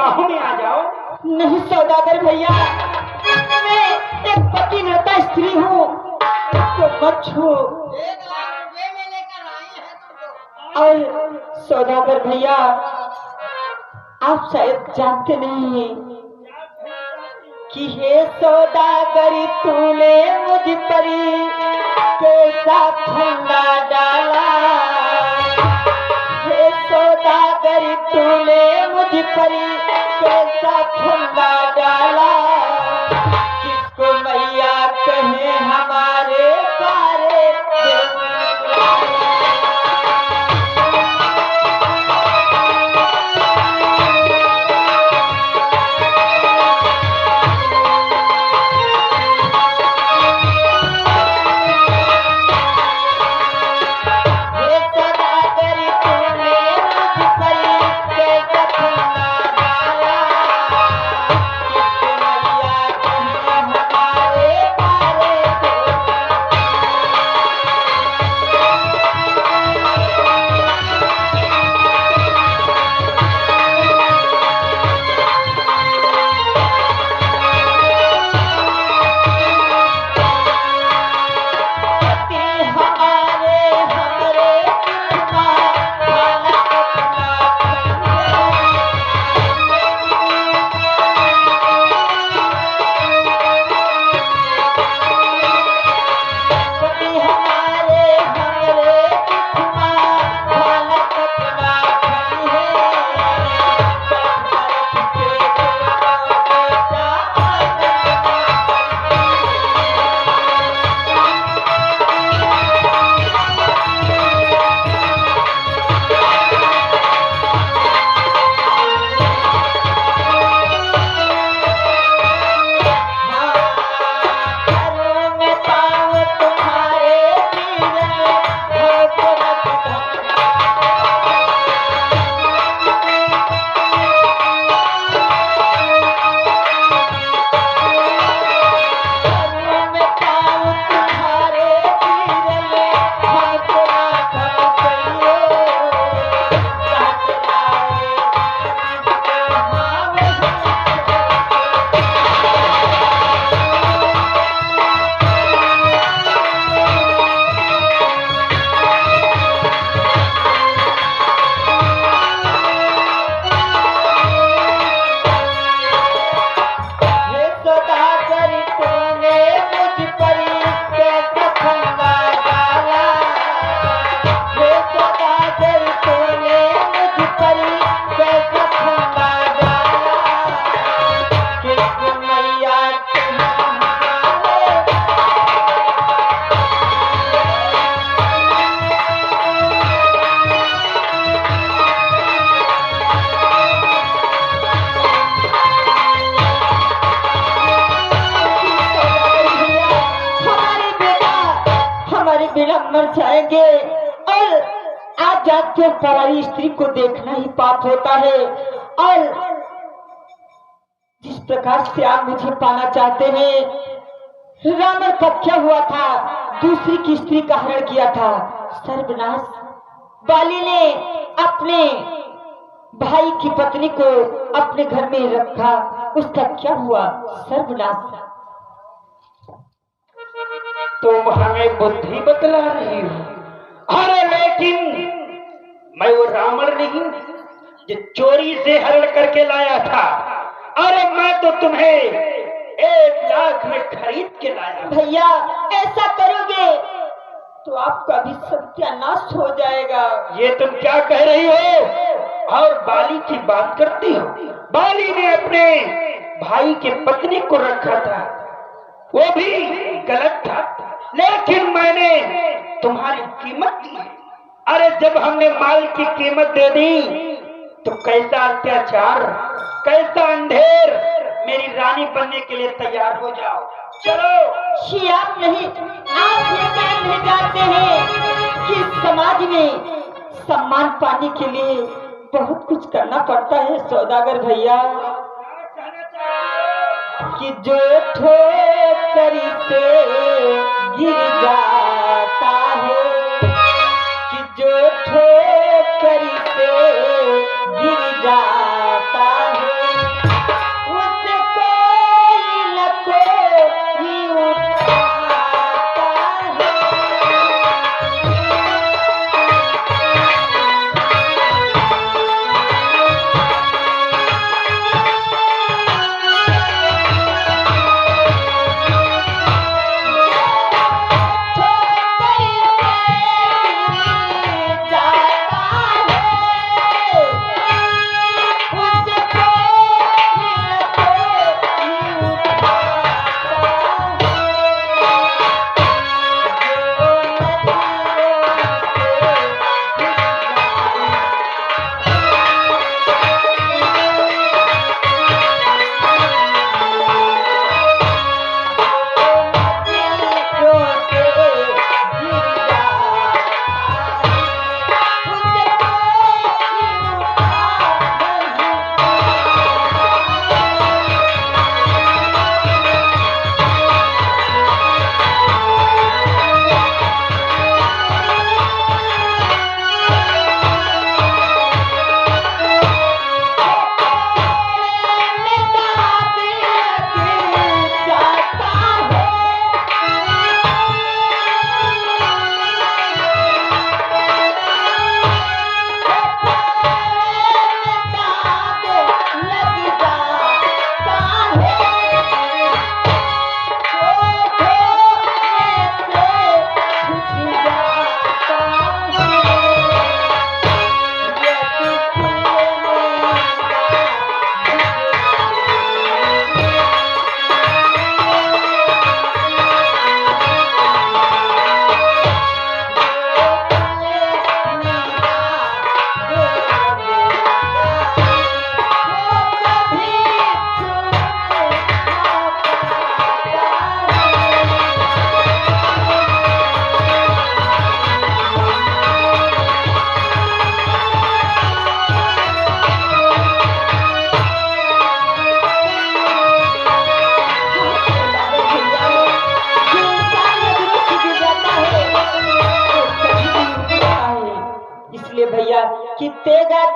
बाहों में आ जाओ। नहीं सौदागर भैया, मैं एक पतिव्रता स्त्री हूँ, तो मत छू। 1,00,000 रुपए में लेकर आई है तुमको। और सौदागर भैया, आप शायद जानते नहीं हैं कि हे सौदागरी तूने मुझ परी कैसा फंदा डाला। हे सौदागरी तूने मुझ परी कैसा फंदा डाला। किसको मैया कहे हमारे बारे मर जाएंगे। और आज जाके पराई स्त्री को देखना ही पाप होता है। और जिस प्रकार से आप मुझे पाना चाहते हैं, रावण का क्या हुआ था? दूसरी की स्त्री का हरण किया था। सर्वनाश! बाली ने अपने भाई की पत्नी को अपने घर में रखा, उसका क्या हुआ? सर्वनाश! तुम हमें बुद्धि बतला रही हो। अरे लेकिन मैं वो रावण नहीं जो चोरी से हरण करके लाया था। अरे मैं तो तुम्हें 1,00,000 में खरीद के लाया। भैया, ऐसा करोगे तो आपका भी सत्यानाश हो जाएगा। ये तुम क्या कह रही हो? और बाली की बात करती हो? बाली ने अपने भाई के पत्नी को रखा था, वो भी गलत था, लेकिन मैंने तुम्हारी कीमत दी। अरे जब हमने माल की कीमत दे दी तो कैसा अत्याचार, कैसा अंधेर! मेरी रानी बनने के लिए तैयार हो जाओ, चलो। आप नहीं, आप ये नहीं जानते हैं कि समाज में सम्मान पाने के लिए बहुत कुछ करना पड़ता है सौदागर भैया। कि जो ठोकरी से गिर जाता है, कि जो ठोकरी से गिर जाता है,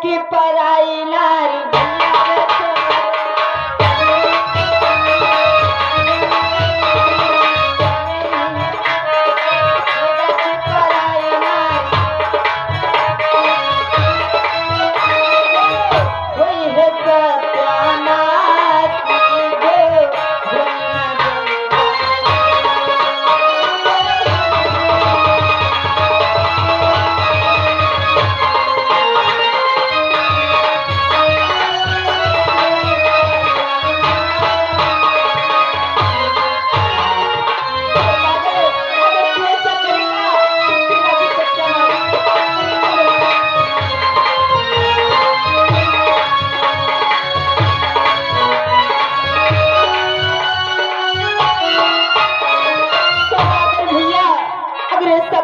की पराई नारी भैया रे की पराई नारी कोई है सत्यानाश की गो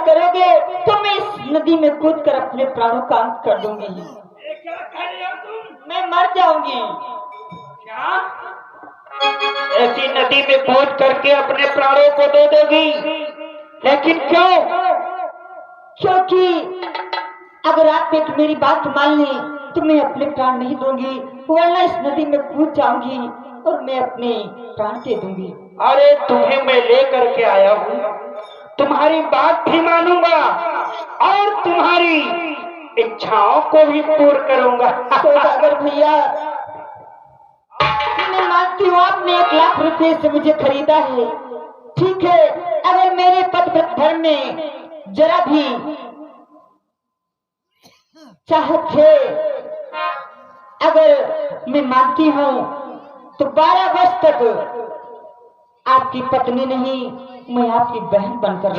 करोगे तो मैं इस नदी में कूद कर अपने प्राणों का अंत कर दूंगी। ये क्या कह रही हो तुम? मैं मर जाऊंगी। क्या ऐसी नदी में कूद करके अपने प्राणों को दे दोगी? लेकिन क्यों? क्योंकि अगर आप एक मेरी बात मान ली तो मैं अपने प्राण नहीं दूंगी, वरना इस नदी में कूद जाऊंगी और मैं अपने प्राण दे दूंगी। अरे तुम्हें मैं लेकर के आया हूँ, तुम्हारी बात भी मानूंगा और तुम्हारी इच्छाओं को भी पूर्ण करूंगा। सौदागर भैया, मैं मानती हूँ आपने 1 लाख रुपए से मुझे खरीदा है, ठीक है। अगर मेरे पद धर्म में जरा भी चाहत है, अगर मैं मानती हूँ तो 12 वर्ष तक आपकी पत्नी नहीं, मैं आपकी बहन बनकर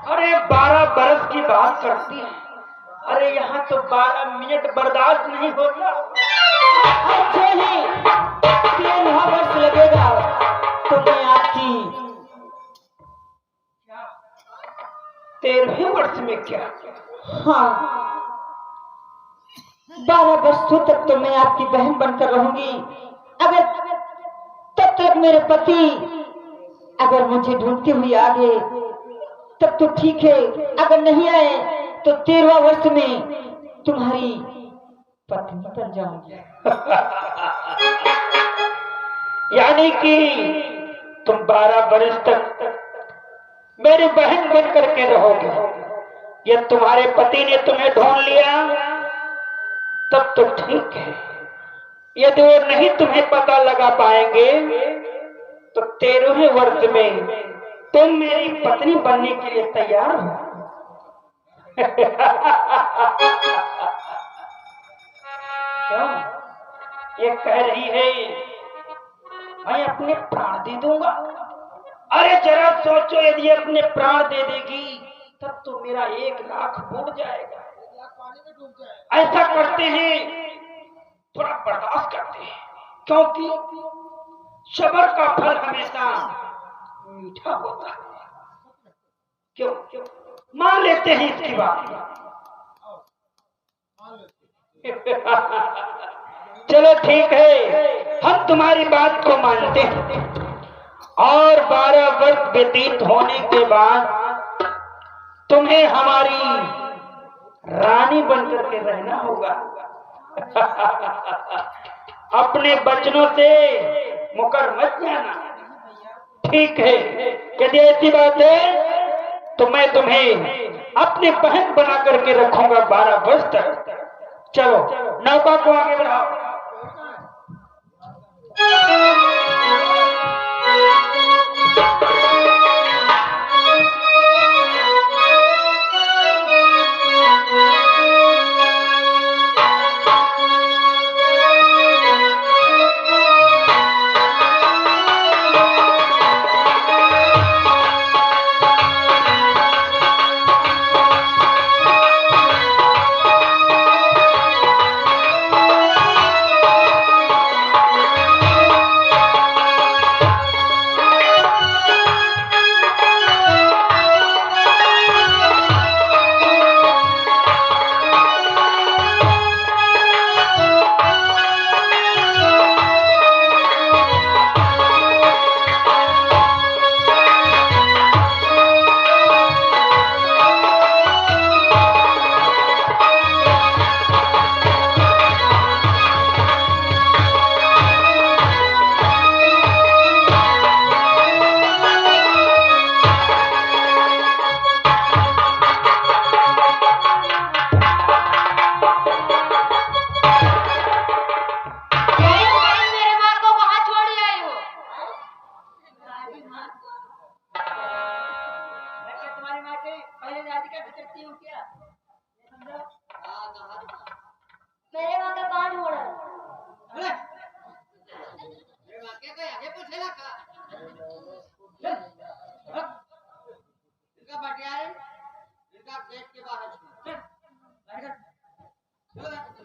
अरे 12 बरस की बात करती है? अरे यहाँ तो 12 मिनट बर्दाश्त नहीं होता। अच्छा ही 13 वर्ष लगेगा तो मैं आपकी 13वें वर्ष में क्या? हाँ 12 वर्षों तक तो मैं आपकी बहन बनकर रहूंगी। अगर तब तक मेरे पति अगर मुझे ढूंढते हुए आ गए तब तो ठीक है, अगर नहीं आए तो 13वां वर्ष में तुम्हारी पत्नी बन जाऊंगी। यानी कि तुम 12 वर्ष तक मेरी बहन बन करके रहोगे। ये तुम्हारे पति ने तुम्हें ढूंढ लिया तब तो ठीक है, यदि वो नहीं तुम्हें पता लगा पाएंगे तो 13वें वर्ष में तुम मेरी पत्नी बनने के लिए तैयार हो। क्यों? ये कह रही है मैं अपने प्राण दे दूंगा। अरे जरा सोचो, यदि अपने प्राण दे देगी तब तो मेरा 1 लाख बूढ़ जाएगा। ऐसा करते हैं, थोड़ा बर्दाश्त करते हैं, क्योंकि सब्र का फल हमेशा मीठा होता है। क्यों? मान लेते हैं इसकी बात। चलो ठीक है, हम तुम्हारी बात को मानते हैं और 12 वर्ष व्यतीत होने के बाद तुम्हें हमारी रानी बनकर के रहना होगा। अपने बचनों से मुकर मत जाना, ठीक है? यदि ऐसी बात है तो मैं तुम्हें अपनी बहन बना करके रखूंगा 12 वर्ष तक। चलो नौका को आगे बढ़ाओ।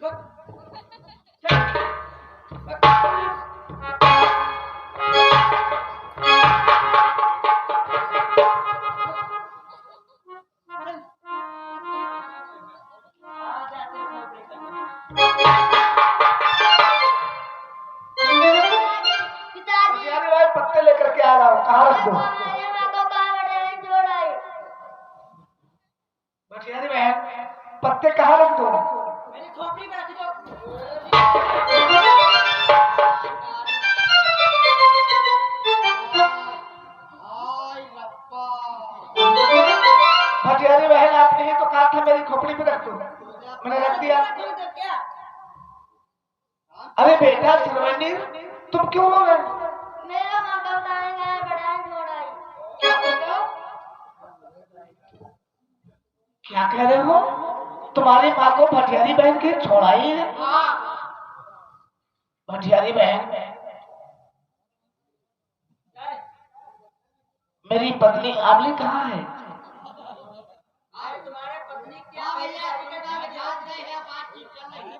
पिताजी भाई पत्ते लेकर के आ रहा हूँ, कहाँ रख दूँ? मेरे माँ को कहाँ बड़े छोड़ आई भटियारी बहन, पत्ते कहाँ रख दूँ? मेरी खोपड़ी में रख दो। हाय रब्बा भटियारी बहन, आपने ही तो कहा था मेरी खोपड़ी में रख दूँ, मैंने रख दिया। क्या अरे बेटा सर्वनील, तुम क्यों रो रहे हो? मेरा माँ को कहाँ बड़ा छोड़ आई क्या कह रहे हो? तुम्हारी माँ को भटियारी बहन के छोड़ाई है? हाँ भटियारी बहन, मेरी पत्नी आमली कहाँ है? तुम्हारे पत्नी क्या भैया जान गए हैं बातचीत चल रही है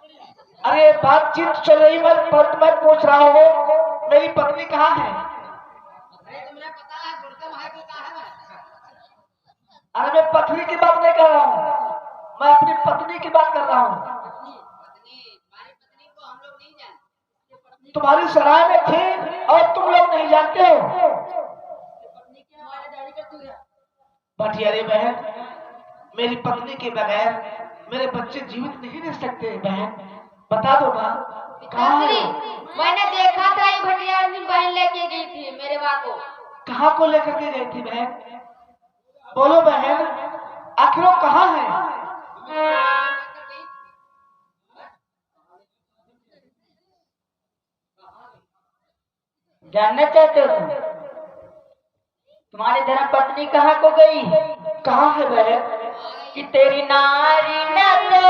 अरे बातचीत चल रही, मैं पूछ रहा हूँ मेरी पत्नी कहाँ है? अरे तुम्हें पता है गुड़कम है कि कहाँ है अरे मैं पत्नी की बात नहीं कर रहा हूँ, मैं अपनी पत्नी की बात कर रहा हूँ। पत्नी हमारी पत्नी को हम लोग नहीं जानते तुम्हारी सराय में थी और तुम लोग नहीं जानते हो? पत्नी की हमारे दाढ़ी कर तू है। भटियारी बहन, मेरी पत्नी के बगैर मेरे बच्चे जीवित नहीं रह सकते। बहन बता दो ना, कहाँ है? मैंने देखा था ये भटियार में बहन लेके गई थी मेरे माँ को कहाँ को लेकर के गई थी बहन? बोलो बहन, आखिर वो कहाँ है? जानना चाहते हो तुम? तुम्हारी धर्म पत्नी कहाँ को गई? कहाँ है बहन? कि तेरी नारी न तो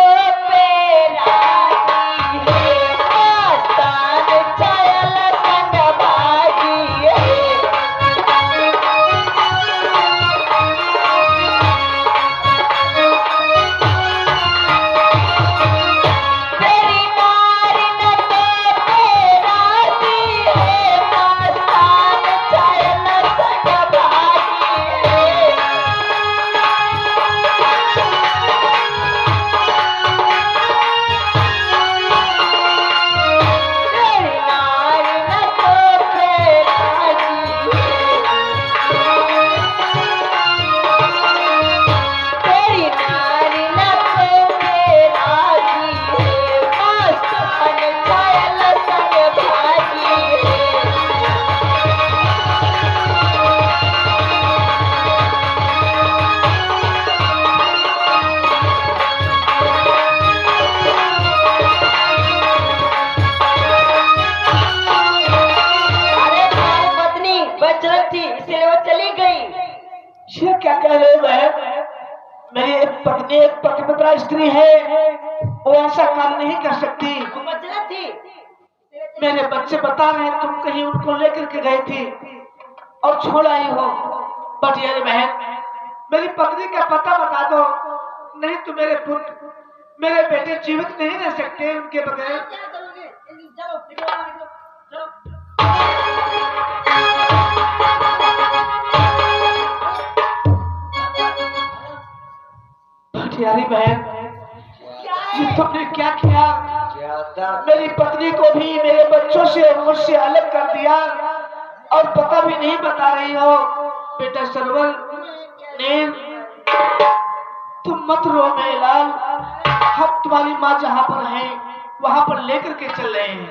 पे राजी है, आस्तान चयल संग भागी है। तेरी नारी न तो पे राजी है, आस्तान चयल संग भागी है। तेरी नारी न तो पे राजी है, तेरी नारी न तो पे राजी है, मस्तान चयल संग भागी है। अरे तुम्हारी पत्नी बचरत थी इसलिए वो चली गई। ये क्या कह रहे हो बहन? मेरी एक पत्नी एक पतिव्रता स्त्री है, वो ऐसा काम नहीं कर सकती। वो बचरत थी। मेरे बच्चे बता रहे हैं तुम कहीं उनको लेकर के गए थे और छोड़ आई हो। भटियारी बहन, मेरी पत्नी का पता बता दो, नहीं तो मेरे पुत्र मेरे बेटे जीवित नहीं रह सकते उनके बगैर। क्या करोगे? चलो निकलो बाहर, निकलो चलो। भटियारी बहन, ये तुमने क्या किया? मेरी पत्नी को भी मेरे बच्चों से मुझसे अलग कर दिया और पता भी नहीं बता रही हो। बेटा सरवल, नील, तुम मत रो मेरे लाल, हम तुम्हारी माँ जहाँ पर है वहाँ पर लेकर के चल रहे हैं।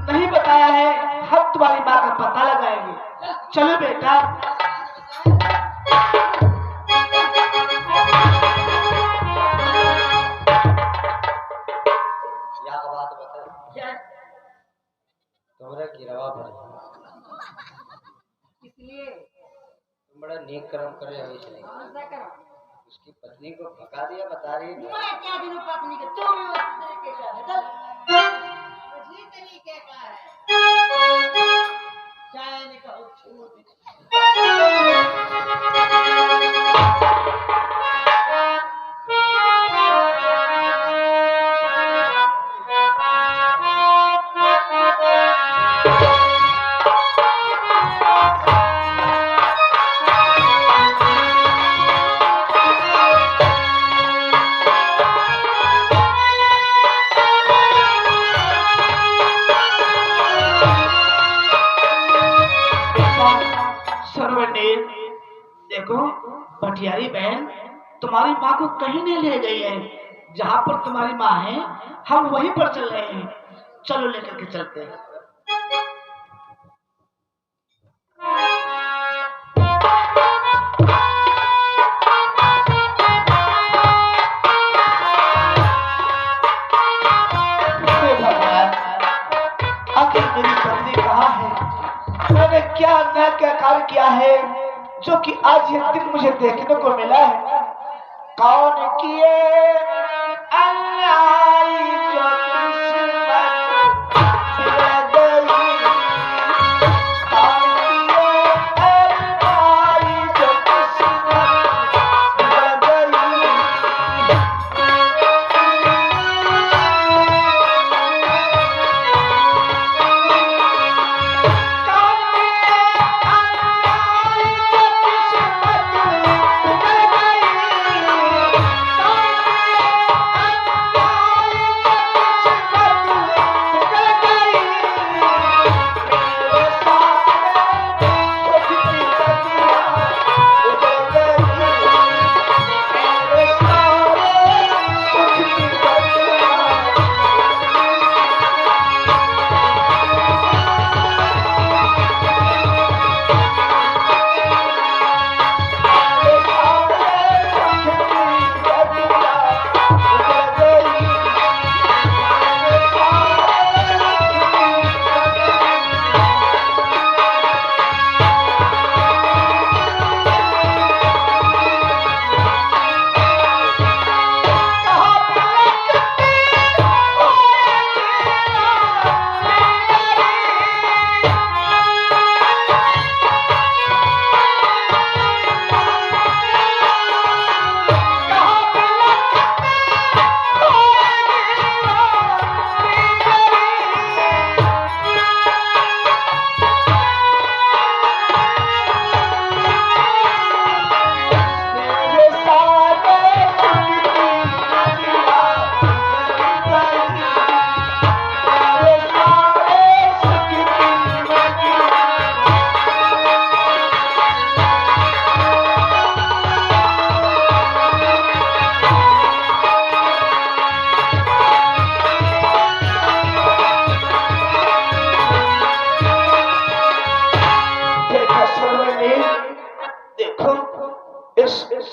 नहीं बताया है, हम तुम्हारी माँ का पता लगाएंगे। चलो बेटा। या का बात बता क्या? तुमरा गिरवा पर इसलिए तुम बड़ा नेक कर्म कर रहे हो इसलिए कौन सा करो? उसकी पत्नी को भगा दिया, बता रही है। मैं क्या दिनों पत्नी के तू भी उसी तरीके का है। चल उसी तरीके का है चाहे नहीं कहो छूट। देखो भटियारी बहन तुम्हारी माँ को कहीं नहीं ले गई है, जहाँ पर तुम्हारी माँ है हम वहीं पर चल रहे हैं, चलो लेकर के चलते हैं। आखिर मेरी पत्नी कहाँ है? मैंने क्या अन्याय क्या कार्य किया है जो कि आज यह दिन मुझे देखने को मिला है? कौन किए अन्याय जो किस्मत मिल गई? कौन किए अन्याय जो किस्मत मिल गई?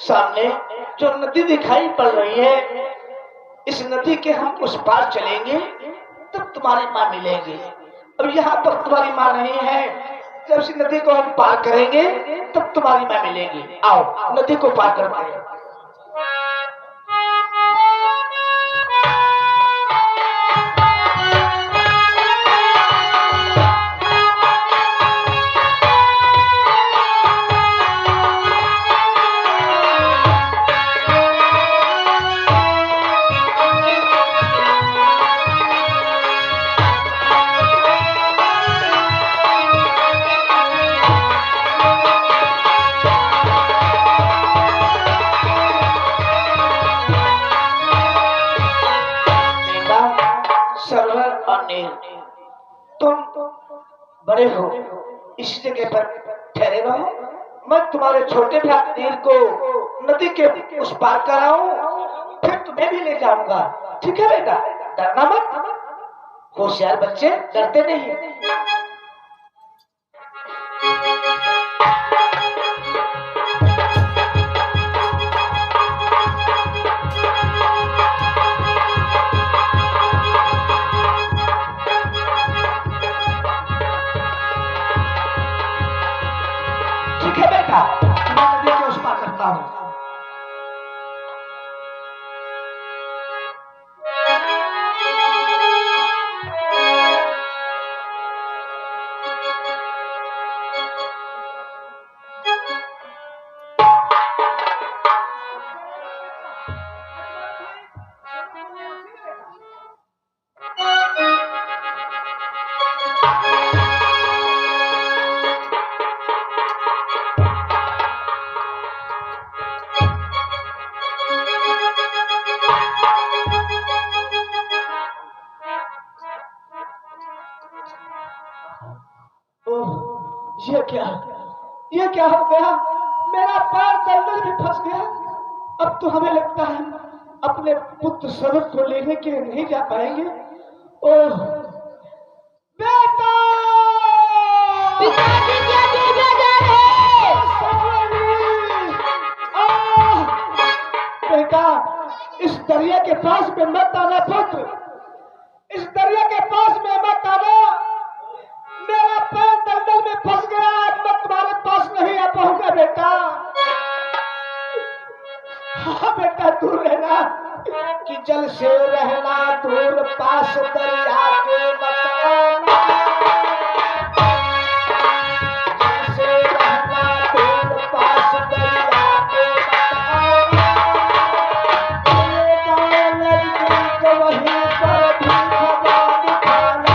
सामने जो नदी दिखाई पड़ रही है, इस नदी के हम उस पार चलेंगे तब तुम्हारी माँ मिलेंगे। अब यहाँ पर तुम्हारी माँ नहीं है, जब इस नदी को हम पार करेंगे तब तुम्हारी माँ मिलेंगी। आओ नदी को पार करते हैं। तुम बड़े हो, इस जगह पर ठहरे रहो, मैं तुम्हारे छोटे भाई नीर को नदी के उस पार कराऊं, फिर तुम्हें भी ले जाऊंगा। ठीक है बेटा, डरना मत। होशियार बच्चे डरते नहीं। करता हूं। ये क्या हो गया? मेरा पैर दलदल में फंस गया। अब तो हमें लगता है अपने पुत्र स्वरूप को लेने के लिए नहीं जा पाएंगे। ओह बेटा, पिताजी क्या भेजा जा रहे? बेटा, इस दरिया के पास में मत आना पुत्र, इस दरिया के पास में मत आना। मेरा पैर दलदल में फंस गया, अब मैं तुम्हारे पास नहीं आ पाऊंगा बेटा। हाँ बेटा, दूर रहना, कि जल से रहना दूर, पास दरिया के मत आना। जल से रहना दूर, पास दरिया के मत आना। ये गाँव नजदीक, वहीं पर भी खबर खाना।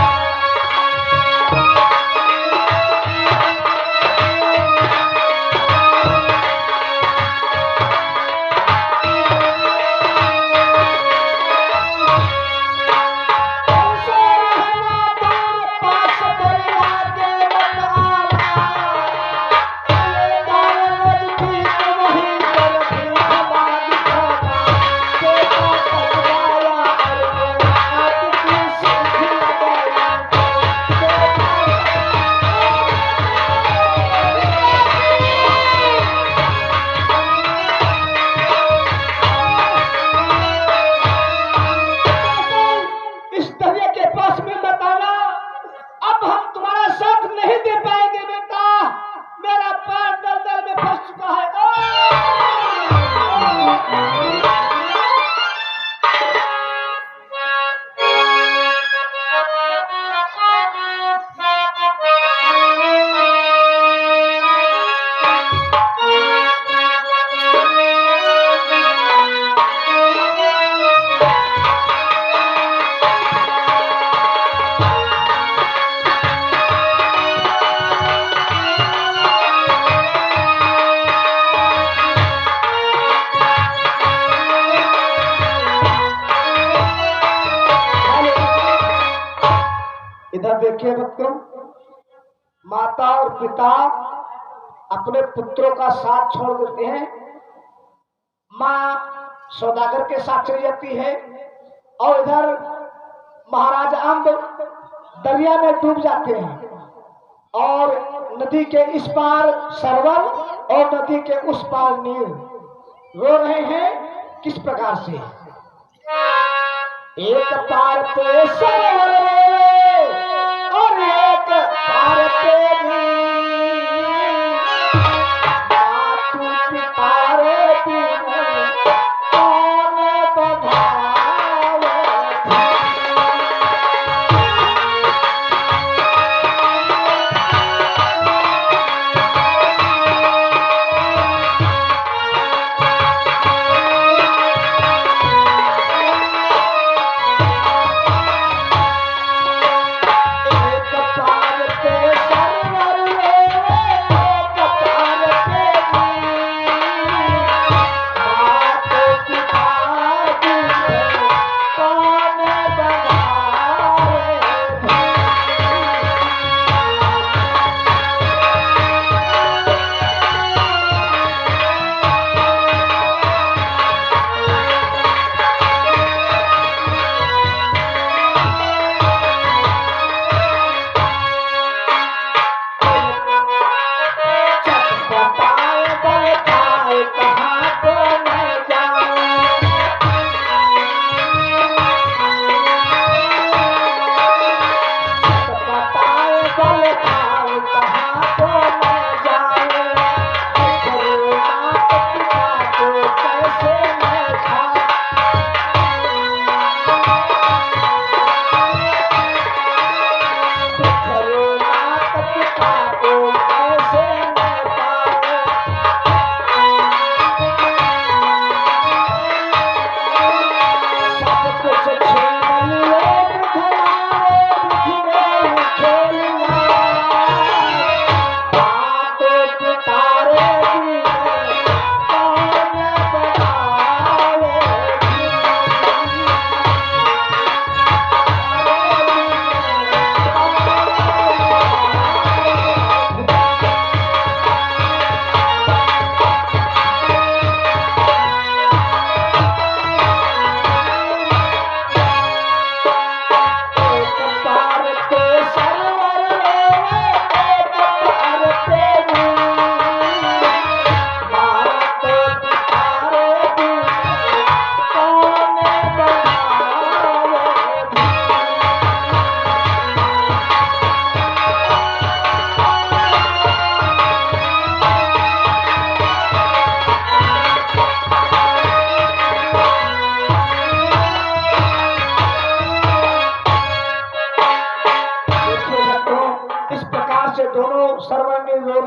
इधर देखिए बच्चों, माता और पिता अपने पुत्रों का साथ छोड़ देते हैं। माँ सौदागर के साथ चली जाती है और इधर महाराज अम्ब दरिया में डूब जाते हैं और नदी के इस पार सरवर और नदी के उस पार नील रो रहे हैं। किस प्रकार से? एक पार पे सरवर और एक पार पे नील, मातु पितारे बिन कौन बधावे।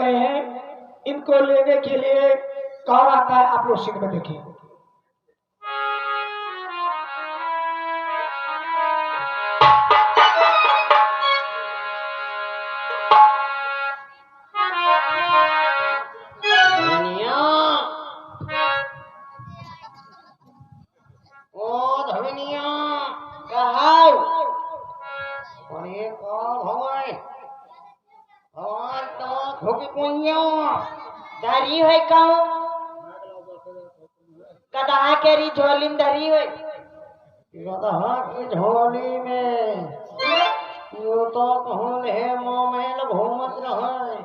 गए हैं। इनको लेने के लिए कौन आता है आप लोग सीट में देखिए। धवनिया, ओ धवनिया, कहाओ अरे कौन हवाए? हमार तो खोकी कुइया। धरी है कहूँ गधा केरी झोली में धरी है। गदहा की झोली में यो तो कहूँ है मोमेल घूमत रहे।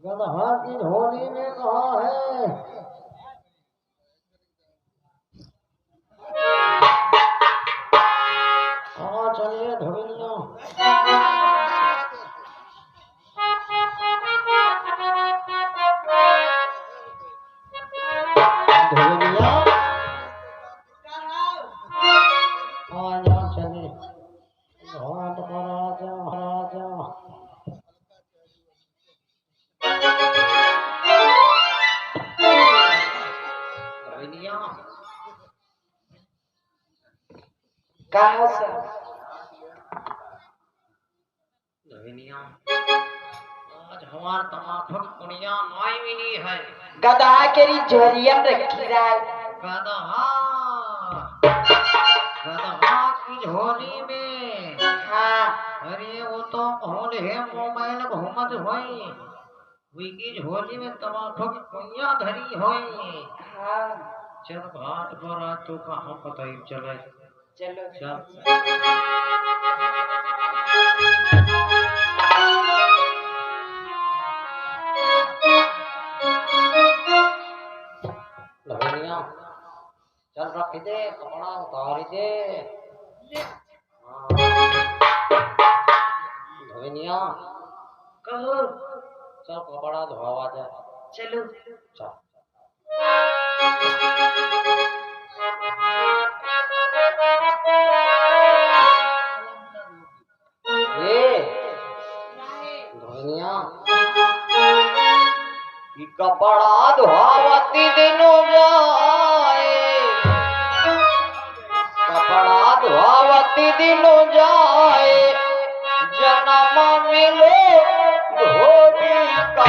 गदहा की झोली में कहाँ है? हाँ चलिए धवनिया। धवनिया आ जाओ चलिए घाट पर आ जाओ आ जाओ। धवनिया कहा से धवनिया आज हमार तमाखू की कुड़िया नाई मिली है। गधा केरी झोलिया में रखी रहा गदहा गदहा की झोली में। हाँ अरे वो तो कौन है मोबाइल घूमत होई। की झोली में तमाखू की कुइया धरी होई। हाँ चल घाट पर आ तो कहाँ पता ही चले। चलो चल धवनिया चल रख दे कपड़ा उतार दे। हाँ। धवनिया कहो चल कपड़ा धोवा जाए। चलो चल ए धवनिया कि कपड़ा धोवती दिनों जाए। कपड़ा धोवती दिनों जाए। जन्म मिले धोबी का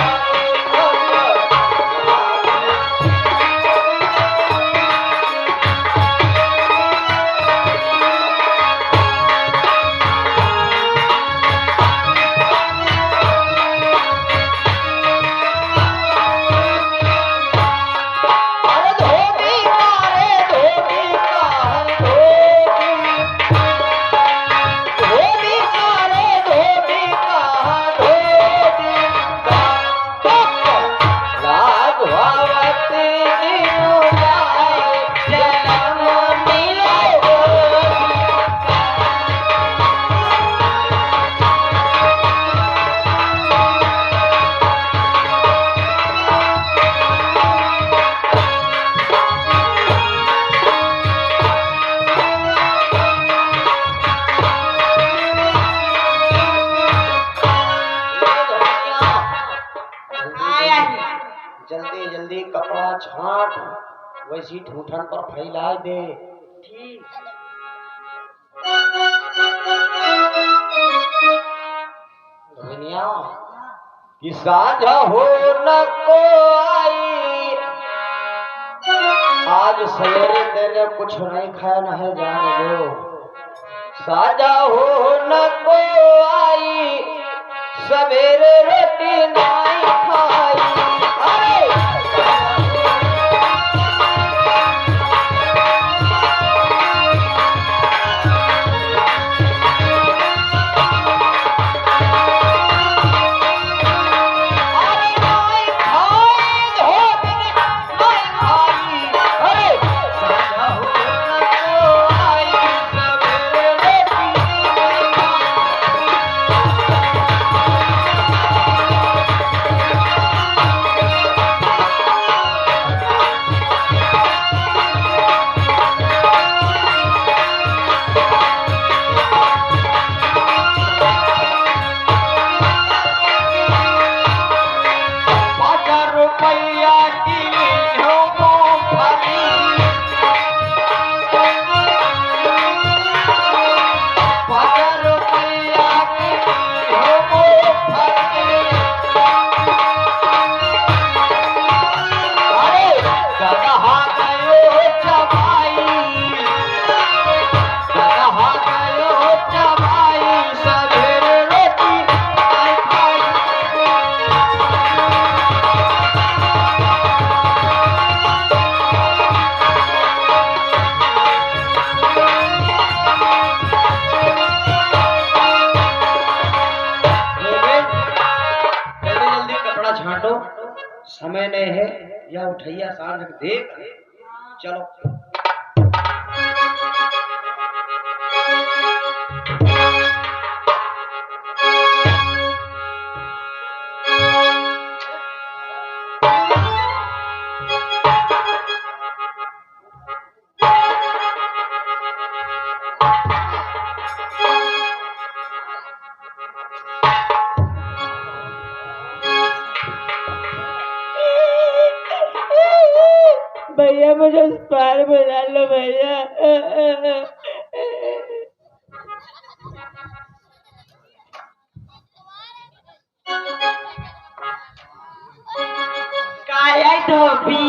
जल्दी जल्दी कपड़ा छाट वैसी ठूठन पर फैला दे। ठीक धवनिया कि साझा हो न को आई। आज सवेरे तेरे कुछ नहीं खाया न है जाने दो। साझा हो न को आई सवेरे रोटी नहीं खाई। समय नहीं है, या उठैया सांझ देख चलो। भैया मुझे उस पार बुला लो भैया। काया धोबी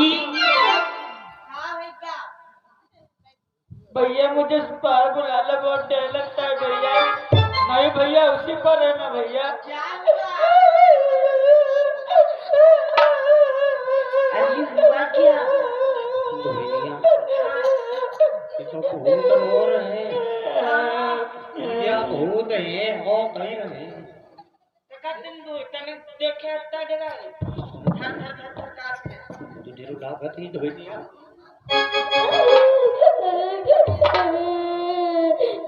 भैया मुझे उस पार बुला लो, बहुत डर लगता है भैया। नहीं भैया उसी पर है ना भैया। अरे हुआ क्या? तो भूत हो रहे या भूत है हो कहीं नहीं। देखे तुझे लागत ही धोई दिया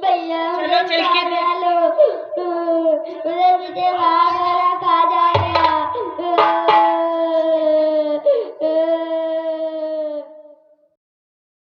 भैया चलो चल के